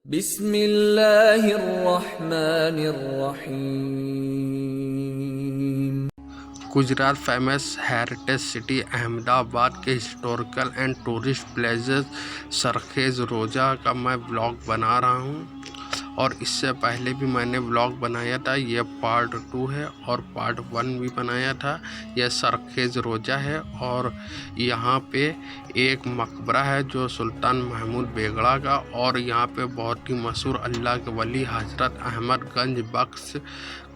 بسم اللہ الرحمن الرحیم۔ Gujarat famous heritage city Ahmedabad کے historical and tourist places Sarkhej Roza کا میں ولاگ بنا رہا ہوں، اور اس سے پہلے بھی میں نے ولاگ بنایا تھا۔ یہ پارٹ 2 ہے اور پارٹ 1 بھی بنایا تھا۔ یہ سرخیز روزہ ہے اور یہاں پہ ایک مقبرہ ہے جو سلطان محمود بیگڑا کا، اور یہاں پہ بہت ہی مشہور اللہ کے ولی حضرت احمد گنج بخش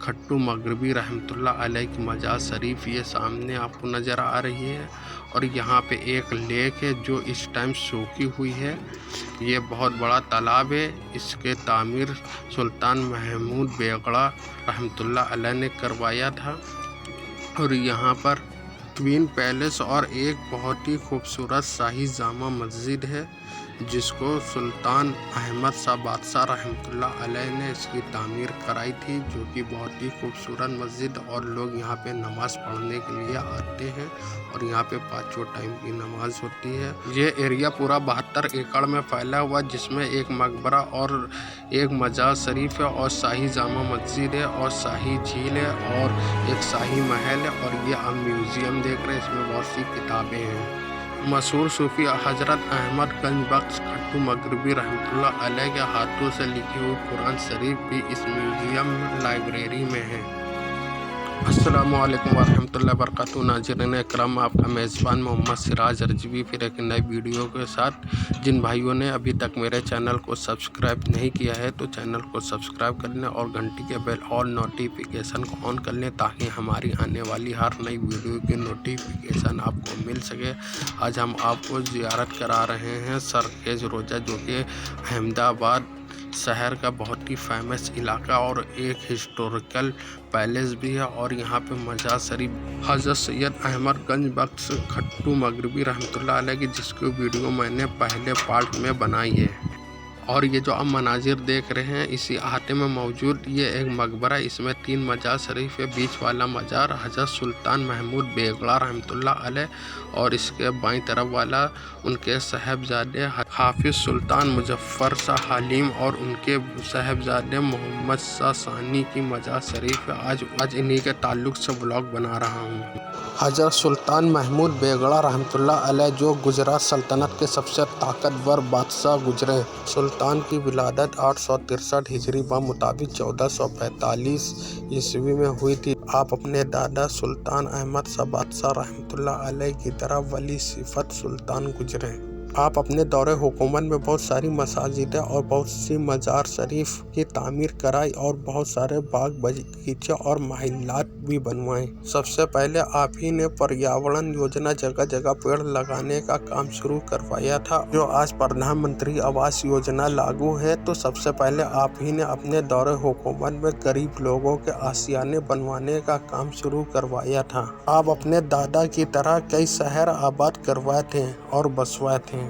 کھٹو مغربی رحمۃ اللہ علیہ کی مزار شریف یہ سامنے آپ کو نظر آ رہی ہے۔ اور یہاں پہ ایک لیک ہے جو اس ٹائم سوکھی ہوئی ہے۔ یہ بہت بڑا تالاب ہے، اس کے تعمیر سلطان محمود بیگڑا رحمۃ اللہ علیہ نے کروایا تھا۔ اور یہاں پر کوئین پیلیس اور ایک بہت ہی خوبصورت شاہی جامع مسجد ہے جس کو سلطان احمد شاہ بادشاہ رحمۃ اللہ علیہ نے اس کی تعمیر کرائی تھی، جو کہ بہت ہی خوبصورت مسجد، اور لوگ یہاں پہ نماز پڑھنے کے لیے آتے ہیں، اور یہاں پہ 5 ٹائم کی نماز ہوتی ہے۔ یہ ایریا پورا 72 ایکڑ میں پھیلا ہوا، جس میں ایک مقبرہ اور ایک مزار شریف ہے، اور شاہی جامع مسجد ہے، اور شاہی جھیل ہے، اور ایک شاہی محل ہے، اور یہ آپ میوزیم دیکھ رہے ہیں، اس میں بہت سی کتابیں ہیں۔ مشہور صوفی حضرت احمد گنج بخش کھٹو مغربی رحمۃ اللہ علیہ کے ہاتھوں سے لکھی ہوئی قرآن شریف بھی اس میوزیم لائبریری میں ہے۔ السلام علیکم ورحمۃ اللہ وبرکاتہ۔ ناظرین اکرام، آپ کا میزبان محمد سراج رضوی پھر ایک نئی ویڈیو کے ساتھ۔ جن بھائیوں نے ابھی تک میرے چینل کو سبسکرائب نہیں کیا ہے تو چینل کو سبسکرائب کر لیں، اور گھنٹی کے بیل اور نوٹیفیکیشن کو آن کر لیں تاکہ ہماری آنے والی ہر نئی ویڈیو کی نوٹیفیکیشن آپ کو مل سکے۔ آج ہم آپ کو زیارت کرا رہے ہیں سرخیز روزہ، جو کہ احمد آباد شہر کا بہت ہی فیمس علاقہ اور ایک ہسٹوریکل پیلیس بھی ہے، اور یہاں پہ مزار شریف حضرت سید احمد گنج بخش کھٹو مغربی رحمۃ اللہ علیہ کی، جس کی ویڈیو میں نے پہلے پارٹ میں بنائی ہے۔ اور یہ جو آپ مناظر دیکھ رہے ہیں اسی احاطے میں موجود یہ ایک مقبرہ، اس میں 3 مزار شریف ہے۔ بیچ والا مزار حضرت سلطان محمود بیگڑا رحمۃ اللہ علیہ، اور اس کے بائیں طرف والا ان کے صاحبزادے حافظ سلطان مظفر شاہ حلیم اور ان کے صاحبزادے محمد شاہ ثانی کی مزار شریف ہے۔ آج انہی کے تعلق سے ولاگ بنا رہا ہوں۔ حضرت سلطان محمود بیگڑا رحمۃ اللہ علیہ جو گجرات سلطنت کے سب سے طاقتور بادشاہ گزرے۔ سلطان کی ولادت 863 ہجری بمطابق 1445 عیسوی میں ہوئی تھی۔ آپ اپنے دادا سلطان احمد شاہ بادشاہ رحمۃ اللہ علیہ کی طرح ولی صفت سلطان گزرے۔ آپ اپنے دور حکومت میں بہت ساری مساجدیں اور بہت سی مزار شریف کی تعمیر کرائی، اور بہت سارے باغ باغیچے اور محلات بھی بنوائے۔ سب سے پہلے آپ ہی نے پریاورن یوجنا، جگہ جگہ پیڑ لگانے کا کام شروع کروایا تھا۔ جو آج پردھان منتری آواس یوجنا لاگو ہے، تو سب سے پہلے آپ ہی نے اپنے دور حکومت میں غریب لوگوں کے آشیانے بنوانے کا کام شروع کروایا تھا۔ آپ اپنے دادا کی طرح کئی شہر آباد کروائے تھے اور بسوائے تھے۔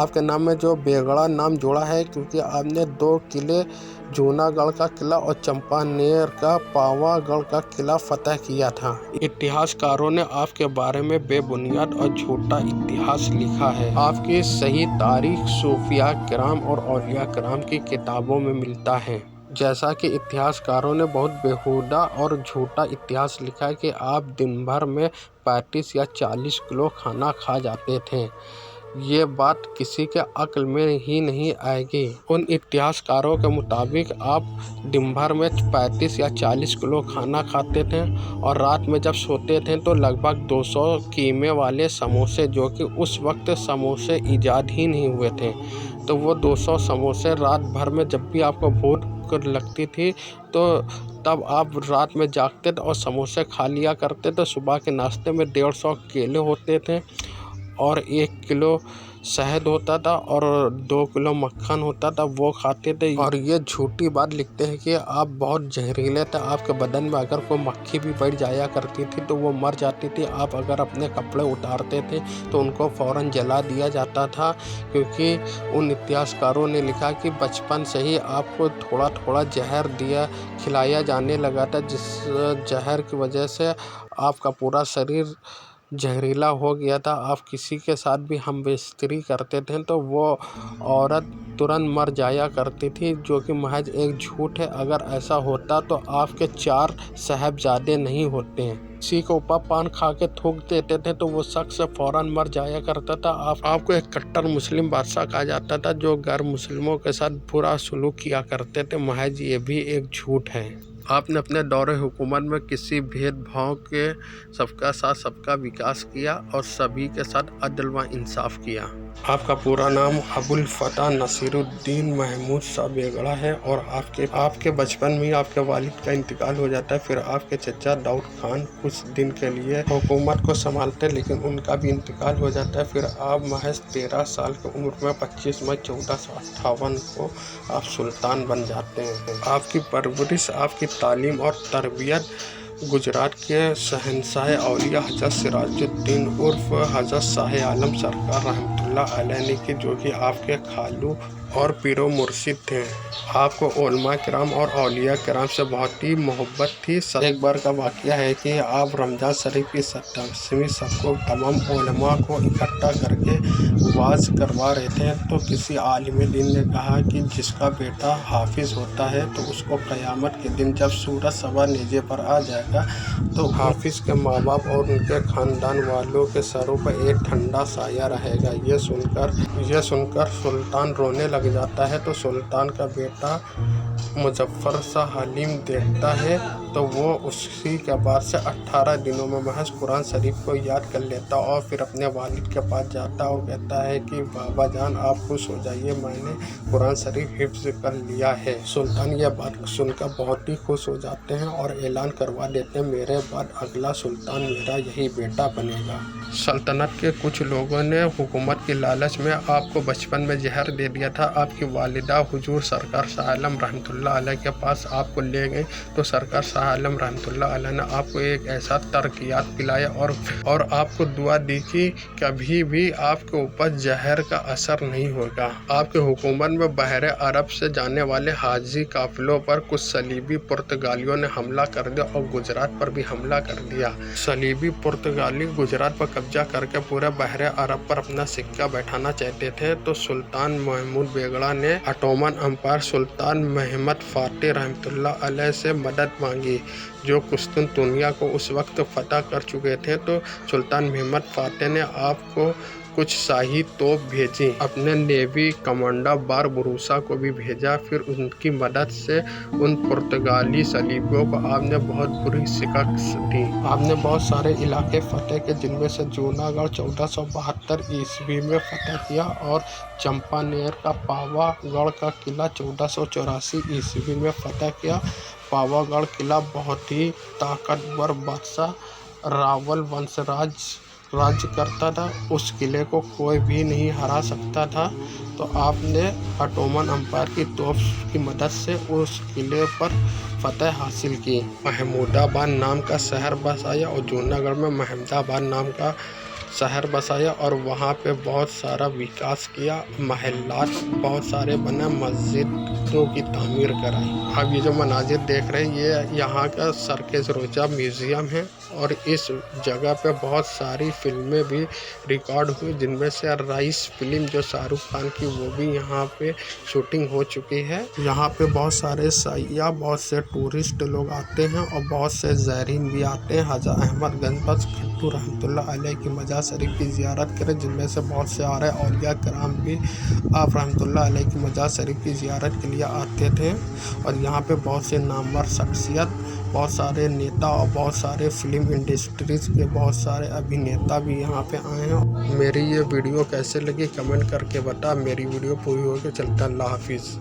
آپ کے نام میں جو بیگڑا نام جوڑا ہے کیونکہ آپ نے 2 قلعے، جونا گڑھ کا قلعہ اور چمپانیر کا پاوا گڑھ کا قلعہ فتح کیا تھا۔ اتہاس کاروں نے آپ کے بارے میں بے بنیاد اور جھوٹا اتہاس لکھا ہے۔ آپ کی صحیح تاریخ صوفیاء کرام اور اولیاء کرام کی کتابوں میں ملتا ہے۔ جیسا کہ اتہاس کاروں نے بہت بیہودہ اور جھوٹا اتہاس لکھا ہے کہ آپ دن بھر میں 35 یا 40 کلو کھانا کھا جاتے تھے۔ یہ بات کسی کے عقل میں ہی نہیں آئے گی۔ ان اتہاس کاروں کے مطابق آپ دن بھر میں 35 یا 40 کلو کھانا کھاتے تھے، اور رات میں جب سوتے تھے تو لگ بھگ 200 قیمے والے سموسے، جو کہ اس وقت سموسے ایجاد ہی نہیں ہوئے تھے، تو وہ 200 سموسے رات بھر میں جب بھی آپ کو بھوک لگتی تھی تو تب آپ رات میں جاگتے تھے اور سموسے کھا لیا کرتے تھے۔ صبح کے ناشتے میں 150 کیلے ہوتے تھے، اور 1 کلو شہد ہوتا تھا، اور 2 کلو مکھن ہوتا تھا، وہ کھاتے تھے۔ اور یہ جھوٹی بات لکھتے ہیں کہ آپ بہت زہریلے تھے، آپ کے بدن میں اگر کوئی مکھی بھی بیٹھ جایا کرتی تھی تو وہ مر جاتی تھی۔ آپ اگر اپنے کپڑے اتارتے تھے تو ان کو فوراً جلا دیا جاتا تھا، کیونکہ ان اتہاس کاروں نے لکھا کہ بچپن سے ہی آپ کو تھوڑا تھوڑا زہر کھلایا جانے لگا تھا، جس زہر کی وجہ سے آپ کا پورا شریر زہریلا ہو گیا تھا۔ آپ کسی کے ساتھ بھی ہم بستری کرتے تھے تو وہ عورت ترنت مر جایا کرتی تھی، جو کہ محض ایک جھوٹ ہے۔ اگر ایسا ہوتا تو آپ کے 4 صاحبزادے نہیں ہوتے ہیں۔ کسی کے اوپر پان کھا کے تھوک دیتے تھے تو وہ شخص فوراً مر جایا کرتا تھا۔ آپ کو ایک کٹر مسلم بادشاہ کہا جاتا تھا جو غیر مسلموں کے ساتھ برا سلوک کیا کرتے تھے، محض یہ بھی ایک جھوٹ ہے۔ آپ نے اپنے دور حکومت میں کسی بھید بھاؤ کے سب کا ساتھ سب کا وکاس کیا اور سبھی کے ساتھ عدل و انصاف کیا۔ آپ کا پورا نام ابوالفتح نصیر الدین محمود شاہ بیگڑا ہے اور آپ کے بچپن میں آپ کے والد کا انتقال ہو جاتا ہے۔ پھر آپ کے چچا داؤد خان کچھ دن کے لیے حکومت کو سنبھالتے لیکن ان کا بھی انتقال ہو جاتا ہے۔ پھر آپ محض 13 سال کی عمر میں 25 مئی 1458 کو آپ سلطان بن جاتے ہیں۔ آپ کی پرورش، آپ کی تعلیم اور تربیت گجرات کے شہنشاہ اولیاء حضرت سراج الدین عرف حضرت شاہ عالم سرکار رحمۃ اللہ علیہ نے کی، جو کہ آپ کے خالو اور پیر و مرشد تھے۔ آپ کو علماء کرام اور اولیاء کرام سے بہت ہی محبت تھی۔ ایک بار کا واقعہ ہے کہ آپ رمضان شریف کی 27ویں شب کو تمام علماء کو اکٹھا کر کے وعظ کروا رہے تھے تو کسی عالم دین نے کہا کہ جس کا بیٹا حافظ ہوتا ہے تو اس کو قیامت کے دن جب سورج سوا نیزے پر آ جائے گا تو حافظ کے ماں باپ اور ان کے خاندان والوں کے سروں پر ایک ٹھنڈا سایہ رہے گا۔ یہ سن کر سلطان رونے لگ جاتا ہے تو سلطان کا بیٹا مظفر شاہ حلیم دیکھتا ہے تو وہ اسی کے بعد سے 18 دنوں میں محض قرآن شریف کو یاد کر لیتا اور پھر اپنے والد کے پاس جاتا اور کہتا ہے کہ بابا جان آپ خوش ہو جائیے، میں نے قرآن شریف حفظ کر لیا ہے۔ سلطان یہ بات سن کر بہت ہی خوش ہو جاتے ہیں اور اعلان کروا دیتے ہیں میرے بعد اگلا سلطان میرا یہی بیٹا بنے گا۔ سلطنت کے کچھ لوگوں نے حکومت کی لالچ میں آپ کو بچپن میں زہر دے دیا تھا۔ آپ کی والدہ حضور سرکار شاہ عالم رحمۃ اللہ علیہ کے پاس آپ کو لے گئے تو سرکار شاہ عالم رحمۃ اللہ علیہ نے آپ کو ایک ایسا ترکیات پلایا اور آپ کو دعا دی کہ کبھی بھی آپ کے اوپر زہر کا اثر نہیں ہوگا۔ آپ کے حکومت میں بحر عرب سے جانے والے حاجی قافلوں پر کچھ صلیبی پرتگالیوں نے حملہ کر دیا اور گجرات پر بھی حملہ کر دیا۔ صلیبی پرتگالی گجرات پر قبضہ کر کے پورے بحر عرب پر اپنا سکہ بیٹھانا چاہتے تھے تو سلطان محمود بیگڑا نے عثمانی امپائر سلطان محمد فاتح رحمۃ اللہ علیہ سے مدد مانگی، جو قسطنطنیہ کو اس وقت فتح کر چکے تھے۔ تو سلطان محمد فاتح نے آپ کو کچھ شاہی توپ بھیجی، اپنے نیوی کمانڈر باربروسا کو بھی بھیجا۔ پھر ان کی مدد سے ان پرتگالی صلیبیوں کو آپ نے بہت بری شکست دی۔ آپ نے بہت سارے علاقے فتح کیے جن میں سے جوناگڑھ 1472 عیسوی میں فتح کیا اور چمپانیر کا پاوا گڑھ کا قلعہ 1484 عیسوی میں فتح کیا۔ پاوا گڑھ قلعہ بہت ہی طاقتور بادشاہ راول ونش راج کرتا تھا، اس قلعے کو کوئی بھی نہیں ہرا سکتا تھا۔ تو آپ نے عثمانی امپائر کی توپ کی مدد سے اس قلعے پر فتح حاصل کی، محمود آباد نام کا شہر بسایا اور جوناگڑھ میں محمد آباد نام کا شہر بسایا اور وہاں پہ بہت سارا وکاس کیا، محلات بہت سارے بنے، مسجدوں کی تعمیر کرائی۔ اب یہ جو مناظر دیکھ رہے ہیں یہ یہاں کا سرخیز روزہ میوزیم ہے اور اس جگہ پہ بہت ساری فلمیں بھی ریکارڈ ہوئی، جن میں سے رئیس فلم جو شاہ رخ خان کی وہ بھی یہاں پہ شوٹنگ ہو چکی ہے۔ یہاں پہ بہت سارے سیاح، بہت سے ٹورسٹ لوگ آتے ہیں اور بہت سے زائرین بھی آتے ہیں۔ حضرت احمد گنج بخش کھٹو رحمۃ اللہ علیہ کی مزار شریف کی زیارت کریں، جن میں سے بہت سے آ رہے اولیاء کرام بھی آپ رحمۃ اللہ علیہ کی مزار شریف کی زیارت کے لیے آتے تھے اور یہاں پہ بہت سے نامور شخصیت، بہت سارے نیتا اور بہت سارے فلم انڈسٹریز کے بہت سارے ابھینیتا بھی یہاں پہ آئے ہیں۔ میری یہ ویڈیو کیسے لگی کمنٹ کر کے بتا۔ میری ویڈیو پوری ہو کے چلتا۔ اللہ حافظ۔